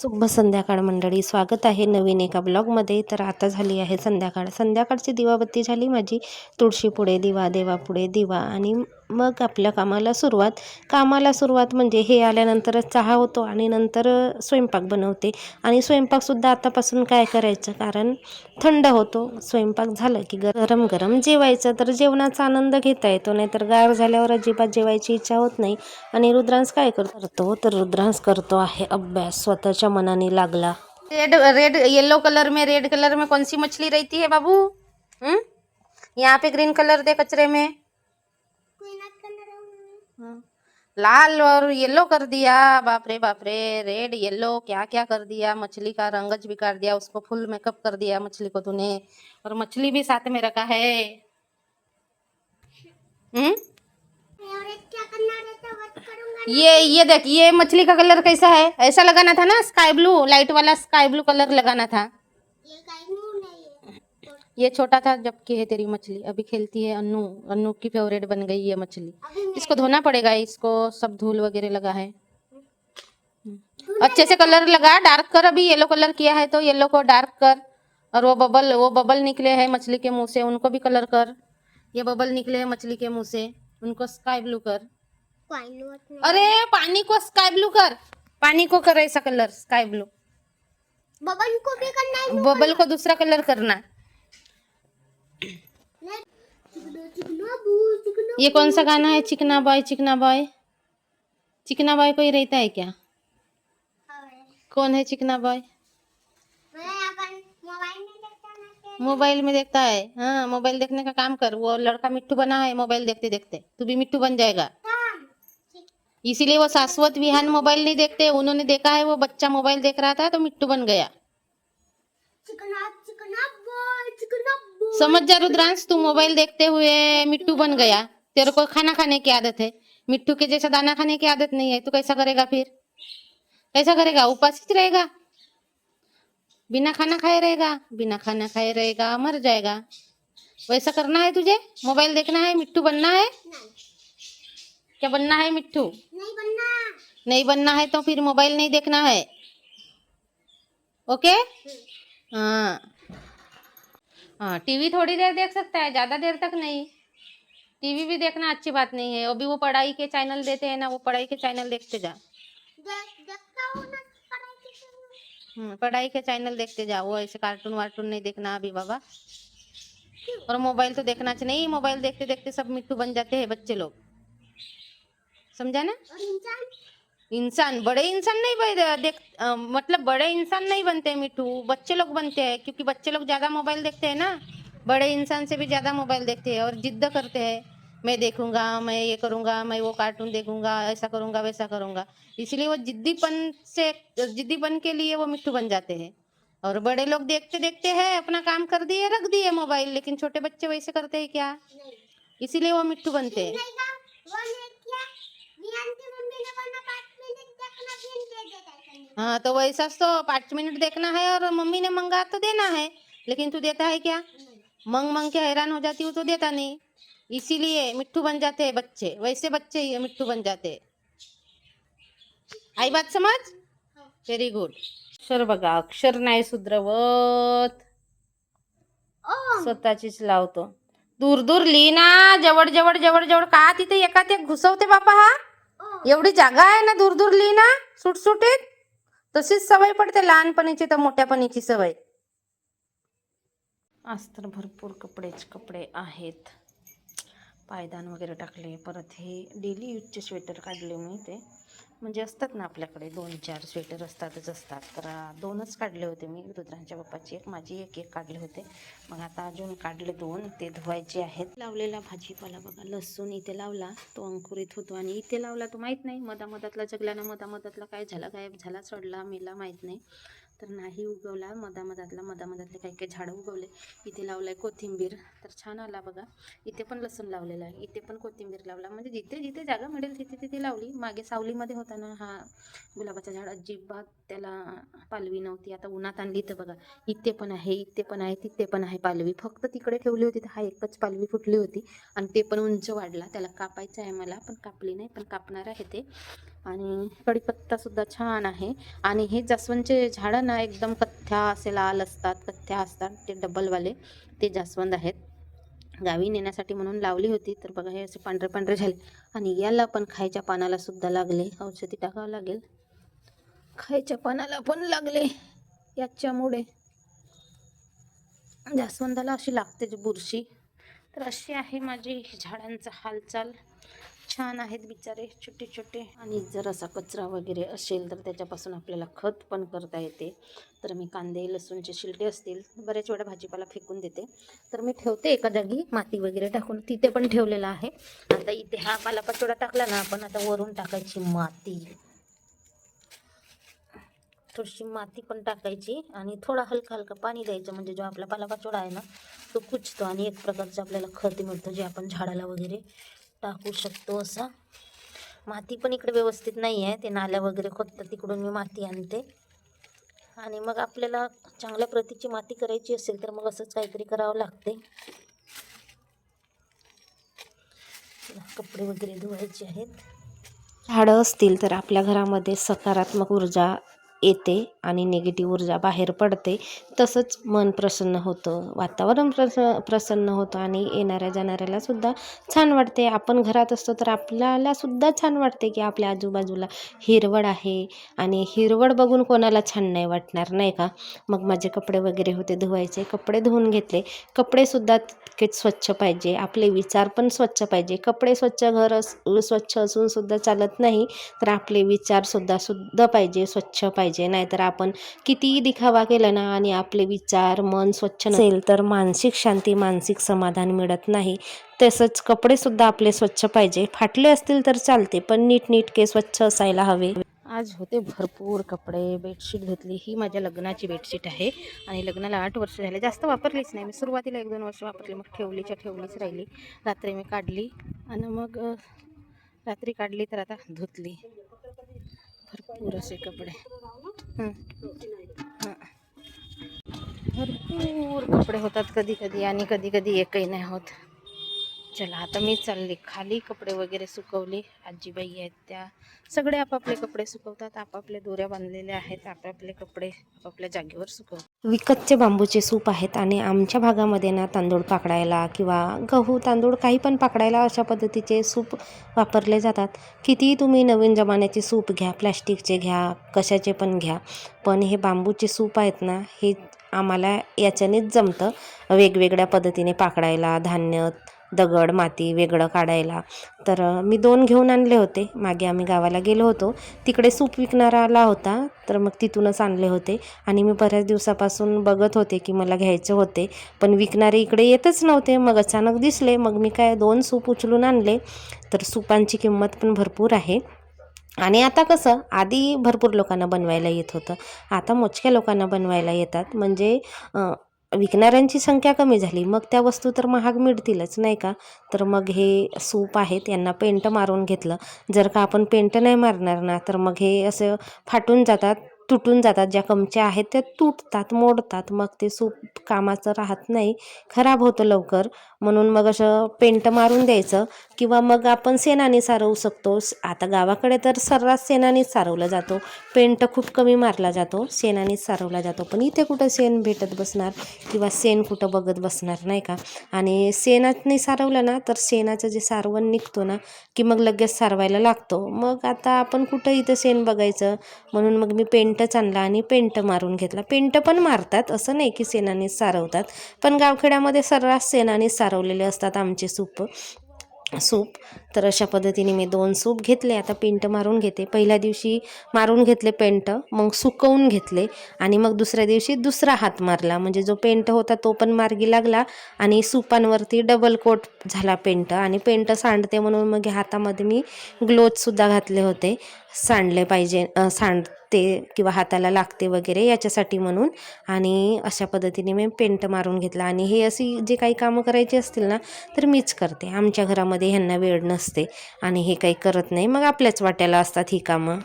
शुभ संध्याकाळ मंडळी, स्वागत आहे नवीन एका ब्लॉगमध्ये. तर आता झाली आहे संध्याकाळची दिवाबत्ती झाली माझी. तुळशीपुढे दिवा, देवापुढे दिवा आणि मग आपल्या कामाला सुरुवात म्हणजे हे आल्यानंतरच चहा होतो आणि नंतर स्वयंपाक बनवते. आणि स्वयंपाकसुद्धा आतापासून काय करायचं, कारण थंड होतो. स्वयंपाक झालं की गरम गरम जेवायचं, तर जेवणाचा आनंद घेता येतो, नाहीतर गार झाल्यावर अजिबात जेवायची इच्छा होत नाही. आणि रुद्रांश काय करतो, तर रुद्रांश करतो आहे अभ्यास, स्वतःच्या मनाने लागला. रेड रेड येलो कलर में, रेड कलर में कौन सी मछली रहती है बाबू? यहाँ पे ग्रीन कलर दे कचरे में। लाल और येलो कर दिया, बाप रे, रेड येलो क्या क्या कर दिया, मछली का रंगज बिगाड़ दिया, उसको फुल मेकअप कर दिया मछली को तूने, और मछली भी साथ में रखा है। ये देख, ये मछली का कलर कैसा है? ऐसा लगाना था ना, स्काई ब्लू, लाइट वाला स्काई ब्लू कलर लगाना था। ये छोटा था जब की है तेरी मछली, अभी खेलती है। अन्नू की फेवरेट बन गई ये मछली। इसको धोना पड़ेगा, इसको सब धूल वगैरह लगा है। अच्छे से कलर लगा, डार्क कर। अभी येलो कलर किया है तो येलो को डार्क कर। और वो बबल निकले हैं मछली के मुंह से, उनको भी कलर कर। ये बबल निकले हैं मछली के मुंह से, उनको स्काई ब्लू कर। अरे पानी को स्काई ब्लू कर, पानी को कर ऐसा कलर स्काई ब्लू। बबल को भी करना है, बबल को दूसरा कलर करना। ये कौन सा गाना है? चिकना बॉय चिकना बॉय। चिकना बॉय कोई रहता है क्या? कौन है चिकना बॉय? मोबाइल में देखता है। हाँ, मोबाइल देखने का काम कर। वो लड़का मिट्टू बना है मोबाइल देखते देखते, तू भी मिट्टू बन जाएगा। इसीलिए वो शाश्वत विहान मोबाइल नहीं देखते, उन्होंने देखा है वो बच्चा मोबाइल देख रहा था तो मिट्टू बन गया। समझ जा रुद्रांश, तू मोबाइल देखते हुए मिट्टू बन गया। तेरे को खाना खाने की आदत है, मिट्टू के जैसा दाना खाने की आदत नहीं है। तू कैसा करेगा फिर? कैसा करेगा? उपास ही रहेगा, बिना खाना खाए रहेगा, मर जाएगा। वैसा करना है तुझे? मोबाइल देखना है, मिट्टू बनना है? क्या बनना है? मिट्टू नहीं बनना है तो फिर मोबाइल नहीं देखना है, ओके? हाँ, टीवी थोड़ी देर देख सकता है, ज्यादा देर तक नहीं। टीवी भी देखना अच्छी बात नहीं है। अभी वो पढ़ाई के चैनल देते हैं ना, वो पढ़ाई के चैनल देखते जा। पढ़ाई के चैनल देखते जा, वो ऐसे कार्टून वार्टून नहीं देखना अभी बाबा। और मोबाइल तो देखना चाहिए नहीं, मोबाइल देखते देखते सब मिट्टू बन जाते हैं बच्चे लोग, समझा ना? इंसान बड़े इंसान नहीं मतलब बड़े इंसान नहीं बनते मिट्टू, बच्चे लोग बनते हैं, क्योंकि बच्चे लोग ज्यादा मोबाइल देखते हैं ना, बड़े इंसान से भी ज्यादा मोबाइल देखते हैं और जिद्द करते हैं। मैं देखूंगा, मैं ये करूंगा, मैं वो कार्टून देखूंगा, ऐसा करूंगा वैसा करूंगा। इसलिए वो जिद्दीपन के लिए वो मिट्टू बन जाते हैं। और बड़े लोग देखते देखते हैं अपना काम कर दिए, रख दिए मोबाइल, लेकिन छोटे बच्चे वैसे करते हैं क्या? इसीलिए वो मिट्टू बनते हैं। हाँ, तो वैसा तो 5 मिनट देखना है और मम्मी ने मंगा तो देना है, लेकिन तू देता है क्या? मंग के हैरान हो जाती हूँ तो देता नहीं। इसीलिए मिट्टू बन जाते हैं बच्चे, वैसे बच्चे ही मिट्टू बन जाते हैं। आई बात समझ? Very good. अक्षर बघा, अक्षर नाही सुधरवत, स्वतःचीच लावतो। दूर दूर लिहिना, जवळ जवळ जवळ जवळ का तिथे एकात एक घुसवते बापा? हा एवढी जागा आहे ना, दूर दूर लिहिना सुटसुटीत। तशीच सवय पडते लहानपणीची तर मोठ्यापणीची सवय। आज तर भरपूर कपडे आहेत, पायदान वगैरे टाकले. परत हे डेली यूजचे स्वेटर काढले मी, ते म्हणजे असतात ना आपल्याकडे 2-4 स्वेटर असतात. तर 2च काढले होते मी, रुद्रांच्या बाप्पाची एक, माझी एक काढले होते. मग आता अजून काढले 2, ते धुवायचे आहेत. लावलेला भाजीपाला बघा, लसूण इथे लावला तो अंकुरित होतो, आणि इथे लावला तो माहीत नाही, मधामधातला जगल्यानं मधामधातला काय झाला, गायब झाला, चढला मेला माहीत नाही. तर नाही उगवला मधामधातले काही झाडं उगवले. इथे लावलाय कोथिंबीर, तर छान आला बघा. इथे पण लसूण लावलेला आहे, इथे पण कोथिंबीर लावला, म्हणजे जिथे जिथे जागा मिळेल तिथे लावली. मागे सावलीमध्ये होता ना हा गुलाबाचा झाड, अजिबात त्याला पालवी नव्हती. आता उन्हात आणली तर बघा, इथे पण आहे, तिथे पण आहे पालवी. फक्त तिकडे ठेवली होती तर हा एकच पालवी फुटली होती, आणि ते पण उंच वाढला. त्याला कापायचं आहे मला, पण कापली नाही, पण कापणार आहे ते. आणि कढीपत्तासुद्धा छान आहे. आणि हे जास्वंदचे झाडं ना एकदम कथ्या असे लाल असतात, कथ्या असतात, ते डबलवाले ते जास्वंद आहेत. गावी नेण्यासाठी म्हणून लावली होती, तर बघा हे असे पांढरे पांढरे झाले. आणि याला पण खायच्या पानाला सुद्धा लागले, औषधी टाकावं लागेल. खायच्या पानाला पण लागले याच्यामुळे. जास्वंदाला अशी लागते बुरशी. तर अशी आहे माझी झाडांचा हालचाल. छान आहेत बिचारे, छोटे छोटे. आणि जर असा कचरा वगैरे असेल तर त्याच्यापासून आपल्याला खत पण करता येते. तर मी कांदे लसूणचे शिलटे असतील, बऱ्याच वेळा भाजीपाला फेकून देते, तर मी ठेवते एका जागी माती वगैरे टाकून. तिथे पण ठेवलेला आहे. आता इथे हा पालापाचोळा टाकला ना आपण, आता वरून टाकायची माती, थोडीशी माती पण टाकायची आणि थोडा हलका हलका पाणी द्यायचं, म्हणजे जो आपला पालापाचोळा आहे ना तो कुजतो आणि एक प्रकारचं आपल्याला खत मिळतं, जे आपण झाडाला वगैरे टाकू शकतो. असा माती पण इकडे व्यवस्थित नाही आहे, ते नाल्या वगैरे खोदतात, तिकडून मी माती आणते. आणि मग आपल्याला चांगल्या प्रतीची माती करायची असेल तर मग असंच काहीतरी करावं लागते. कपडे वगैरे धुवायचे आहेत. झाडं असतील तर आपल्या घरामध्ये सकारात्मक ऊर्जा येते आणि निगेटिव्ह ऊर्जा बाहेर पडते. तसंच मन प्रसन्न होतं, वातावरण प्रसन्न होतं आणि येणाऱ्या जाणाऱ्याला सुद्धा छान वाटते. आपण घरात असतो तर आपल्याला सुद्धा छान वाटते की आपल्या आजूबाजूला हिरवळ आहे. आणि हिरवळ बघून कोणाला छान नाही वाटणार, नाही का? मग माझे कपडे वगैरे होते धुवायचे, कपडे धुवून घेतले. कपडेसुद्धा तितकेच स्वच्छ पाहिजे, आपले विचार पण स्वच्छ पाहिजे. कपडे स्वच्छ, घर स्वच्छ असून सुद्धा चालत नाही, तर आपले विचारसुद्धा शुद्ध पाहिजे, स्वच्छ पाहिजे. नाहीतर आपण कितीही दिखावा केला ना आणि आपले विचार मन स्वच्छ नसेल तर मानसिक शांती, मानसिक समाधान मिळत नाही. तसंच कपडेसुद्धा आपले स्वच्छ पाहिजे. फाटले असतील तर चालते, पण नीटनेटके स्वच्छ असायला हवे. आज होते भरपूर कपडे. बेडशीट धुतली, ही माझ्या लग्नाची बेडशीट आहे आणि लग्नाला 8 वर्ष झाले. जास्त वापरलीच नाही मी, सुरुवातीला 1-2 वर्ष वापरली, मग ठेवलीच राहिली. रात्री मी काढली आणि मग रात्री काढली तर आता धुतली. भरपूर असे कपडे, भरपूर कपडे होतात कधी कधी, आणि कधी कधी एकही नाही होत. चला आता मी चालली खाली, कपडे वगैरे सुकवले. आजीबाई आहेत त्या सगळे आपापले कपडे सुकवतात, आपापले दोऱ्या बांधलेल्या आहेत, आपापले कपडे आपापल्या जागेवर सुकवतात. विकतचे बांबूचे सूप आहेत आणि आमच्या भागामध्ये ना तांदूळ पाकडायला किंवा गहू तांदूळ काही पण पाकडायला अशा पद्धतीचे सूप वापरले जातात. कितीही तुम्ही नवीन जमान्याचे सूप घ्या, प्लॅस्टिकचे घ्या, कशाचे पण घ्या, पण हे बांबूचे सूप आहेत ना, हे आम्हाला याच्यानेच जमतं. वेगवेगळ्या पद्धतीने पाकडायला, धान्य, दगड, माती वेगळं काढायला. तर मी 2 घेऊन आणले होते. मागे आम्ही गावाला गेलो होतो, तिकडे सूप विकणारा आला होता, तर मग तिथूनच आणले होते. आणि मी बऱ्याच दिवसापासून बघत होते की मला घ्यायचे होते, पण विकणारे इकडे येतच नव्हते. मग अचानक दिसले, मग मी काय 2 सूप उचलून आणले. तर सूपांची किंमत पण भरपूर आहे. आणि आता कसं, आधी भरपूर लोकांना बनवायला येत होतं, आता मोजक्या लोकांना बनवायला येतात. म्हणजे विकणाऱ्यांची संख्या कमी झाली, मग त्या वस्तू तर महाग मिळतीलच, नाही का? तर मग हे सूप आहेत, यांना पेंट मारून घेतलं. जर का आपण पेंट नाही मारणार ना, तर मग हे असं फाटून जातात, तुटून जातात. ज्या कमच्या आहेत त्या तुटतात, मोडतात, मग ते सूप कामाचं राहत नाही, खराब होतं लवकर. म्हणून मग असं पेंट मारून द्यायचं, किंवा मग आपण शेणाने सारवू शकतो. आता गावाकडे तर सर्रास शेणानेच सारवला जातो, पेंट खूप कमी मारला जातो, शेणानेच सारवला जातो. पण इथे कुठं शेण भेटत बसणार किंवा शेण कुठं बघत बसणार, नाही का? आणि शेणाने सारवलं ना तर शेणाचं जे सारवण निघतो ना की मग लगेच सारवायला लागतो. मग आता आपण कुठं इथं शेण बघायचं, म्हणून मग मी पेंटच आणला आणि पेंट मारून घेतला. पेंट पण मारतात, असं नाही की शेणानेच सारवतात, पण गावखेड्यामध्ये सर्रास शेणानेच सारवलेले असतात आमचे सूप. तर अशा पद्धतीने मी 2 सूप घेतले. आता पेंट मारून घेते. पहिल्या दिवशी मारून घेतले पेंट, मग सुकवून घेतले आणि मग दुसऱ्या दिवशी दुसरा हात मारला, म्हणजे जो पेंट होता तो पण मार्गी लागला आणि सूपांवरती डबल कोट झाला पेंट. आणि पेंट सांडते म्हणून मग हातामध्ये मी ग्लोव्हजसुद्धा घातले होते, सांडले पाहिजे, सांडते किंवा हाताला लागते वगैरे याच्यासाठी म्हणून. आणि अशा पद्धतीने मी पेंट मारून घेतला. आणि हे अशी जे काही कामं करायची असतील ना तर मीच करते. आमच्या घरामध्ये ह्यांना वेळ नसते आणि हे काही करत नाही, मग आपल्याच वाट्याला असतात ही कामं.